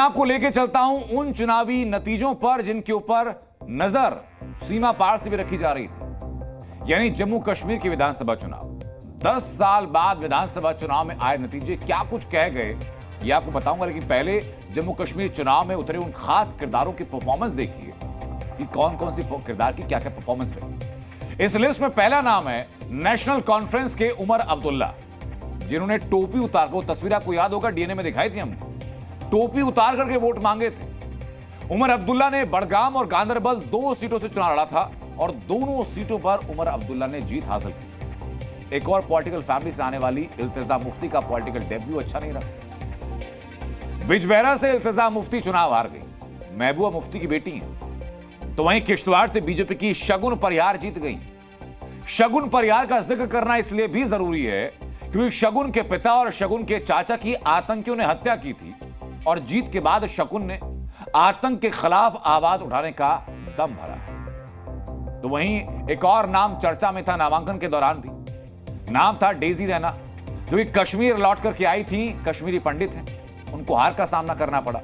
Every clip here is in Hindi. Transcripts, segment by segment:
आपको लेके चलता हूं उन चुनावी नतीजों पर जिनके ऊपर नजर सीमा पार से भी रखी जा रही थी, यानी जम्मू कश्मीर के विधानसभा चुनाव। 10 साल बाद विधानसभा चुनाव में आए नतीजे क्या कुछ कह गए ये आपको बताऊंगा, लेकिन पहले जम्मू कश्मीर चुनाव में उतरे उन खास किरदारों की परफॉर्मेंस देखिए कि कौन कौन सी किरदार की क्या क्या परफॉर्मेंस रही। इस लिस्ट में पहला नाम है नेशनल कॉन्फ्रेंस के उमर अब्दुल्ला, जिन्होंने टोपी उतार को, तस्वीर आपको याद होगा डीएनए में दिखाई थी हमने, टोपी उतार करके वोट मांगे थे। उमर अब्दुल्ला ने बड़गाम और गांदरबल 2 सीटों से चुनाव लड़ा था और दोनों सीटों पर उमर अब्दुल्ला ने जीत हासिल की। एक और पॉलिटिकल फैमिली से आने वाली इल्तिजा मुफ्ती का पॉलिटिकल डेब्यू अच्छा नहीं रहा। बिजबेहरा से इल्तिजा मुफ्ती चुनाव हार गई, महबूबा मुफ्ती की बेटी है। तो वहीं किश्तवाड़ से बीजेपी की शगुन परिहार जीत गई। शगुन परिहार का जिक्र करना इसलिए भी जरूरी है क्योंकि शगुन के पिता और शगुन के चाचा की आतंकियों ने हत्या की थी और जीत के बाद शगुन ने आतंक के खिलाफ आवाज उठाने का दम भरा। तो वहीं एक और नाम चर्चा में था नामांकन के दौरान भी, नाम था डेजी रैना, जो कश्मीर लौट करके आई थी, कश्मीरी पंडित हैं, उनको हार का सामना करना पड़ा।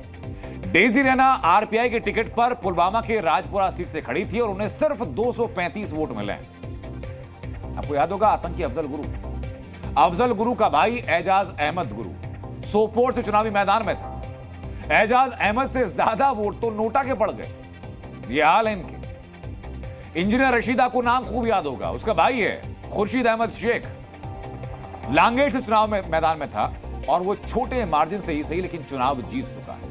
डेजी रैना आरपीआई के टिकट पर पुलवामा के राजपुरा सीट से खड़ी थी और उन्हें सिर्फ 235 वोट मिले। आपको याद होगा आतंकी अफजल गुरु का भाई एजाज अहमद गुरु सोपोर से चुनावी मैदान में था। एजाज अहमद से ज्यादा वोट तो नोटा के पड़ गए। ये हाल है इनके। इंजीनियर रशीदा को नाम खूब याद होगा, उसका भाई है खुर्शीद अहमद शेख, लांगेर से चुनाव में मैदान में था और वो छोटे मार्जिन से ही सही लेकिन चुनाव जीत चुका है।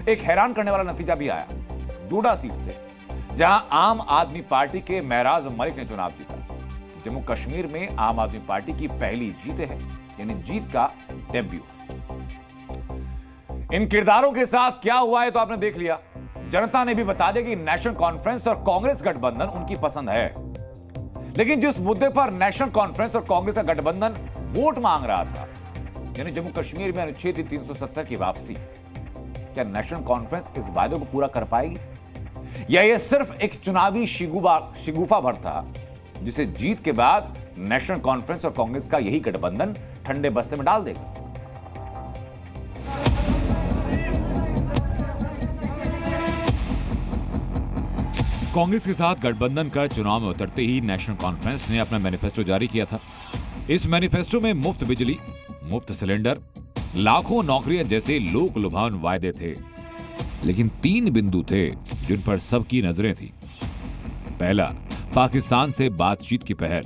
एक हैरान करने वाला नतीजा भी आया डोडा सीट से, जहां आम आदमी पार्टी के महराज मलिक ने चुनाव जीता। जम्मू कश्मीर में आम आदमी पार्टी की पहली जीत है, यानी जीत का डेब्यू। इन किरदारों के साथ क्या हुआ है तो आपने देख लिया। जनता ने भी बता दिया कि नेशनल कॉन्फ्रेंस और कांग्रेस गठबंधन उनकी पसंद है, लेकिन जिस मुद्दे पर नेशनल कॉन्फ्रेंस और कांग्रेस का गठबंधन वोट मांग रहा था, यानी जम्मू कश्मीर में अनुच्छेद 370 की वापसी, क्या नेशनल कॉन्फ्रेंस इस वायदे को पूरा कर पाएगी या यह सिर्फ एक चुनावी शिगुफा भर था जिसे जीत के बाद नेशनल कॉन्फ्रेंस और कांग्रेस का यही गठबंधन ठंडे बस्ते में डाल देगा? कांग्रेस के साथ गठबंधन कर चुनाव में उतरते ही नेशनल कॉन्फ्रेंस ने अपना मैनिफेस्टो जारी किया था। इस मैनिफेस्टो में मुफ्त बिजली, मुफ्त सिलेंडर, लाखों नौकरियां जैसे लोक लुभावन वायदे थे, लेकिन 3 बिंदु थे जिन पर सबकी नजरें थी। पहला, पाकिस्तान से बातचीत की पहल,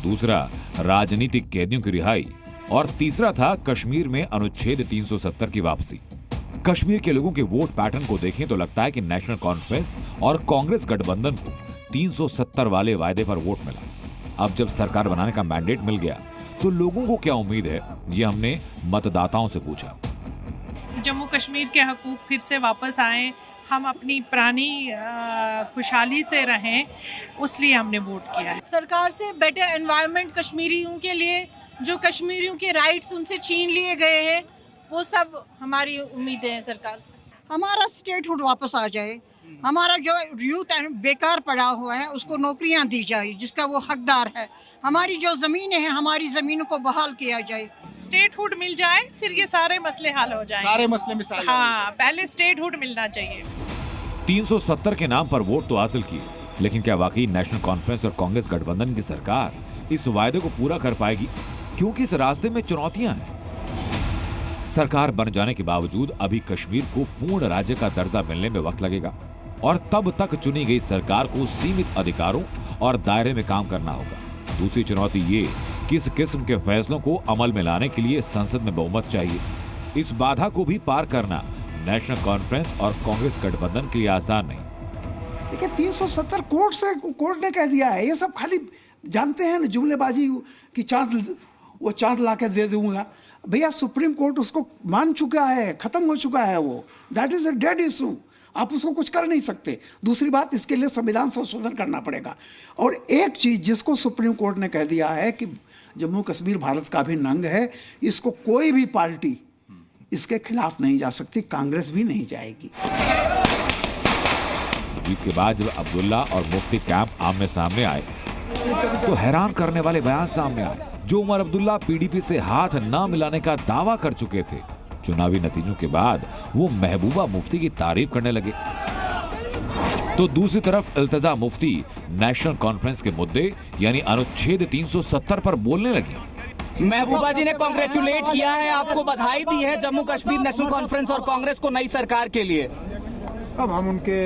दूसरा, राजनीतिक कैदियों की रिहाई और तीसरा था कश्मीर में अनुच्छेद 370 की वापसी। कश्मीर के लोगों के वोट पैटर्न को देखें तो लगता है कि नेशनल कॉन्फ्रेंस और कांग्रेस गठबंधन को 370 वाले वायदे पर वोट मिला। अब जब सरकार बनाने का मैंडेट मिल गया तो लोगों को क्या उम्मीद है, ये हमने मतदाताओं से पूछा। जम्मू कश्मीर के हकूक फिर से वापस आए, हम अपनी पुरानी खुशहाली से रहें, उसलिए हमने वोट किया है। सरकार से बेटर एनवायरनमेंट कश्मीरियों के लिए, जो कश्मीरियों के राइट्स उनसे छीन लिए गए हैं, वो सब हमारी उम्मीदें हैं सरकार से। हमारा स्टेटहुड वापस आ जाए, हमारा जो यूथ बेकार पड़ा हुआ है उसको नौकरियां दी जाए जिसका वो हकदार है, हमारी जो जमीनें हैं हमारी जमीनों को बहाल किया जाए, स्टेटहुड मिल जाए, फिर ये सारे मसले हल हो जाएंगे। सारे मसले मिसाल, हाँ, पहले स्टेटहुड मिलना चाहिए। 370 के नाम पर वोट तो हासिल किए, लेकिन क्या वाकई नेशनल कॉन्फ्रेंस और कांग्रेस गठबंधन की सरकार इस वायदे को पूरा कर पाएगी? क्योंकि इस रास्ते में चुनौतियां हैं। सरकार बन जाने के बावजूद अभी कश्मीर को पूर्ण राज्य का दर्जा मिलने में वक्त लगेगा और तब तक चुनी गई सरकार को सीमित अधिकारों और दायरे में काम करना होगा। दूसरी चुनौती ये कि इस किस्म के फैसलों को अमल में लाने के लिए संसद में बहुमत चाहिए। इस बाधा को भी पार करना नेशनल कॉन्फ्रेंस और कांग्रेस गठबंधन के लिए आसान नहीं। देखिए 370 कोर्ट ने कह दिया है, ये सब खाली जानते हैं ना जुमलेबाजी की, चांद ला के दे दूंगा। भैया सुप्रीम कोर्ट उसको मान चुका है, खत्म हो चुका है वो, that is a dead issue, आप उसको कुछ कर नहीं सकते। दूसरी बात, इसके लिए संविधान संशोधन करना पड़ेगा। और एक चीज जिसको सुप्रीम कोर्ट ने कह दिया है कि जम्मू कश्मीर भारत का अभिन्न अंग है, इसको कोई भी पार्टी इसके खिलाफ नहीं जा सकती, कांग्रेस भी नहीं जाएगी। जीत के बाद जब अब्दुल्ला और मुफ्ती कैंप आमने सामने आए तो हैरान करने वाले बयान सामने आए। जो उमर अब्दुल्ला पीडीपी से हाथ न मिलाने का दावा कर चुके थे, चुनावी नतीजों के बाद वो महबूबा मुफ्ती की तारीफ करने लगे, तो दूसरी तरफ इल्तिजा मुफ्ती नेशनल कॉन्फ्रेंस के मुद्दे यानी अनुच्छेद 370 पर बोलने लगी। महबूबा जी ने कांग्रेचुलेट किया है, आपको बधाई दी है जम्मू कश्मीर नेशनल कॉन्फ्रेंस और कांग्रेस को नई सरकार के लिए। अब हम उनके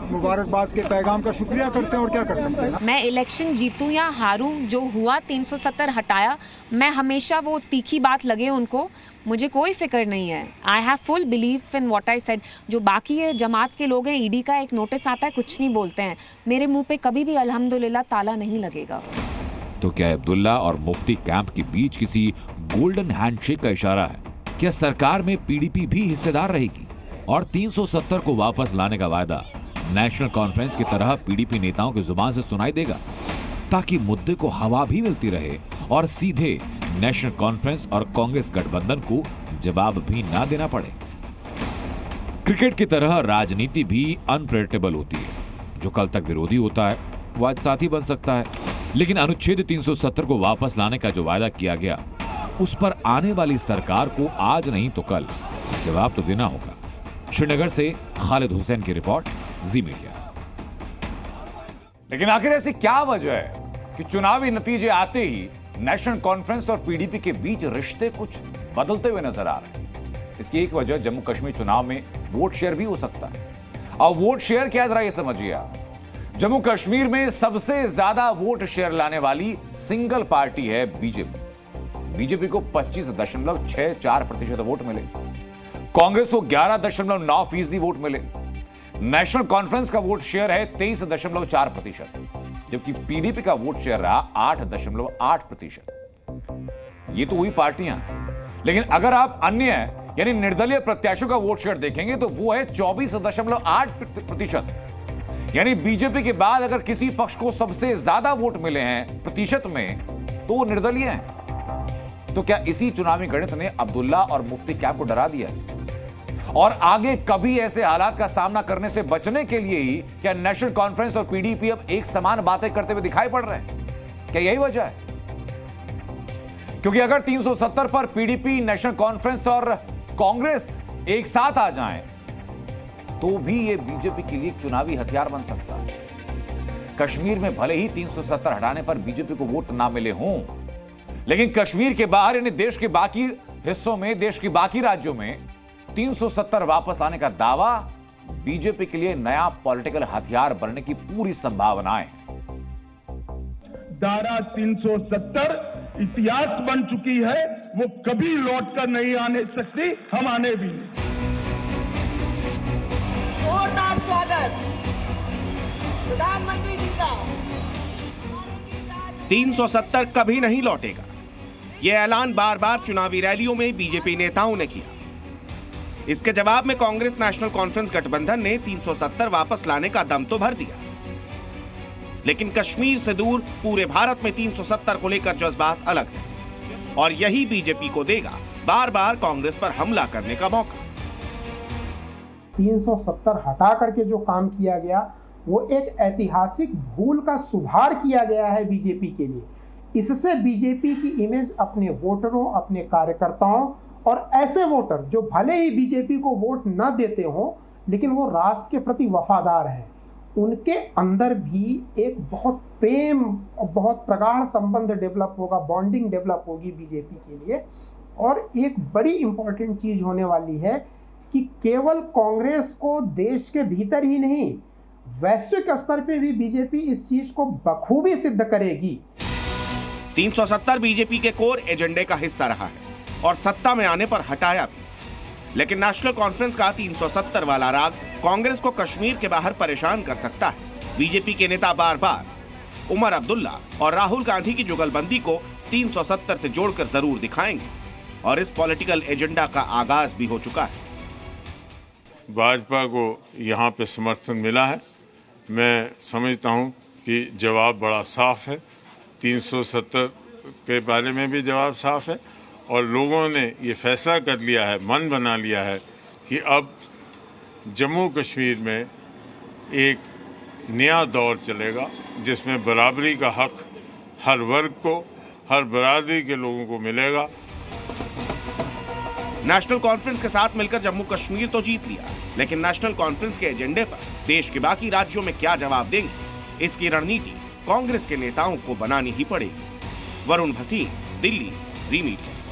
मुबारकबाद के पैगाम का शुक्रिया करते हैं और क्या कर सकते हैं। मैं इलेक्शन जीतूं या हारूं, जो हुआ 370 हटाया, मैं हमेशा वो तीखी बात लगे उनको, मुझे कोई फिक्र नहीं है। I have full believe in what I said. जो बाकी है जमात के लोग हैं, ईडी का एक नोटिस आता है, कुछ नहीं बोलते हैं, मेरे मुंह पे कभी भी अल्हम्दुलिल्लाह ताला नहीं लगेगा। तो क्या अब्दुल्ला और मुफ्ती कैंप के बीच किसी गोल्डन हैंडशेक का इशारा है? क्या सरकार में पीडीपी भी हिस्सेदार रहेगी और 370 को वापस लाने का वायदा नेशनल कॉन्फ्रेंस की तरह पीडीपी नेताओं की जुबान से सुनाई देगा, ताकि मुद्दे को हवा भी मिलती रहे और सीधे नेशनल कॉन्फ्रेंस और कांग्रेस गठबंधन को जवाब भी ना देना पड़े? क्रिकेट की तरह राजनीति भी अनप्रेडिक्टेबल होती है। जो कल तक विरोधी होता है वो आज साथी बन सकता है, लेकिन अनुच्छेद 370 को वापस लाने का जो वायदा किया गया, उस पर आने वाली सरकार को आज नहीं तो कल जवाब तो देना होगा। श्रीनगर से खालिद हुसैन की रिपोर्ट, जी मीडिया। लेकिन आखिर ऐसी क्या वजह है कि चुनावी नतीजे आते ही नेशनल कॉन्फ्रेंस और पीडीपी के बीच रिश्ते कुछ बदलते हुए नजर आ रहे हैं? इसकी एक वजह जम्मू कश्मीर चुनाव में वोट शेयर भी हो सकता है। और वोट शेयर क्या, जरा ये समझिए आप। जम्मू कश्मीर में सबसे ज्यादा वोट शेयर लाने वाली सिंगल पार्टी है बीजेपी। बीजेपी को 25.64% वोट मिले, कांग्रेस को 11.9% वोट मिले, नेशनल कॉन्फ्रेंस का वोट शेयर है 23.4%, जबकि पीडीपी का वोट शेयर रहा 8.8%। ये तो हुई पार्टियां, लेकिन अगर आप अन्य यानी निर्दलीय प्रत्याशियों का वोट शेयर देखेंगे तो वो है 24.8%। यानी बीजेपी के बाद अगर किसी पक्ष को सबसे ज्यादा वोट मिले हैं प्रतिशत में, तो वो निर्दलीय हैं। तो क्या इसी चुनावी गणित ने अब्दुल्ला और मुफ्ती कैंप को डरा दिया है? और आगे कभी ऐसे हालात का सामना करने से बचने के लिए ही क्या नेशनल कॉन्फ्रेंस और पीडीपी अब एक समान बातें करते हुए दिखाई पड़ रहे हैं? क्या यही वजह है? क्योंकि अगर 370 पर पीडीपी, नेशनल कॉन्फ्रेंस और कांग्रेस एक साथ आ जाएं, तो भी यह बीजेपी के लिए एक चुनावी हथियार बन सकता है। कश्मीर में भले ही 370 हटाने पर बीजेपी को वोट ना मिले हों, लेकिन कश्मीर के बाहर यानी देश के बाकी हिस्सों में, देश के बाकी राज्यों में 370 वापस आने का दावा बीजेपी के लिए नया पॉलिटिकल हथियार बनने की पूरी संभावनाएं हैं। धारा 370 इतिहास बन चुकी है, वो कभी लौट कर नहीं आने सकती, हम आने भी नहीं। जोरदार स्वागत प्रधानमंत्री जी का। 370 कभी नहीं लौटेगा, यह ऐलान बार बार चुनावी रैलियों में बीजेपी नेताओं ने किया। इसके जवाब में कांग्रेस नेशनल कॉन्फ्रेंस गठबंधन ने 370 वापस लाने का दम तो भर दिया, लेकिन कश्मीर से दूर पूरे भारत में 370 को लेकर जज्बात अलग है, और यही बीजेपी को देगा बार बार कांग्रेस पर हमला करने का मौका। 370 हटा करके जो काम किया गया वो एक ऐतिहासिक भूल का सुधार किया गया है बीजेपी के लिए। इससे बीजेपी की इमेज अपने वोटरों, अपने कार्यकर्ताओं और ऐसे वोटर जो भले ही बीजेपी को वोट न देते हों लेकिन वो राष्ट्र के प्रति वफादार हैं, उनके अंदर भी एक बहुत प्रेम और बहुत प्रगाढ़ संबंध डेवलप होगा, बॉन्डिंग डेवलप होगी बीजेपी के लिए। और एक बड़ी इंपॉर्टेंट चीज होने वाली है कि केवल कांग्रेस को देश के भीतर ही नहीं, वैश्विक स्तर पे भी बीजेपी इस चीज को बखूबी सिद्ध करेगी। 370 बीजेपी के कोर एजेंडे का हिस्सा रहा है और सत्ता में आने पर हटाया भी, लेकिन नेशनल कॉन्फ्रेंस का 370 वाला राग कांग्रेस को कश्मीर के बाहर परेशान कर सकता है। बीजेपी के नेता बार बार उमर अब्दुल्ला और राहुल गांधी की जुगलबंदी को 370 से जोड़कर जरूर दिखाएंगे, और इस पॉलिटिकल एजेंडा का आगाज भी हो चुका है। भाजपा को यहाँ पे समर्थन मिला है। मैं समझता हूँ कि जवाब बड़ा साफ है, 370 के बारे में भी जवाब साफ है, और लोगों ने ये फैसला कर लिया है, मन बना लिया है कि अब जम्मू कश्मीर में एक नया दौर चलेगा जिसमें बराबरी का हक हर वर्ग को, हर बरादरी के लोगों को मिलेगा। नेशनल कॉन्फ्रेंस के साथ मिलकर जम्मू कश्मीर तो जीत लिया, लेकिन नेशनल कॉन्फ्रेंस के एजेंडे पर देश के बाकी राज्यों में क्या जवाब देंगे, इसकी रणनीति कांग्रेस के नेताओं को बनानी ही पड़ेगी। वरुण भसीन, दिल्ली, जी मीडिया।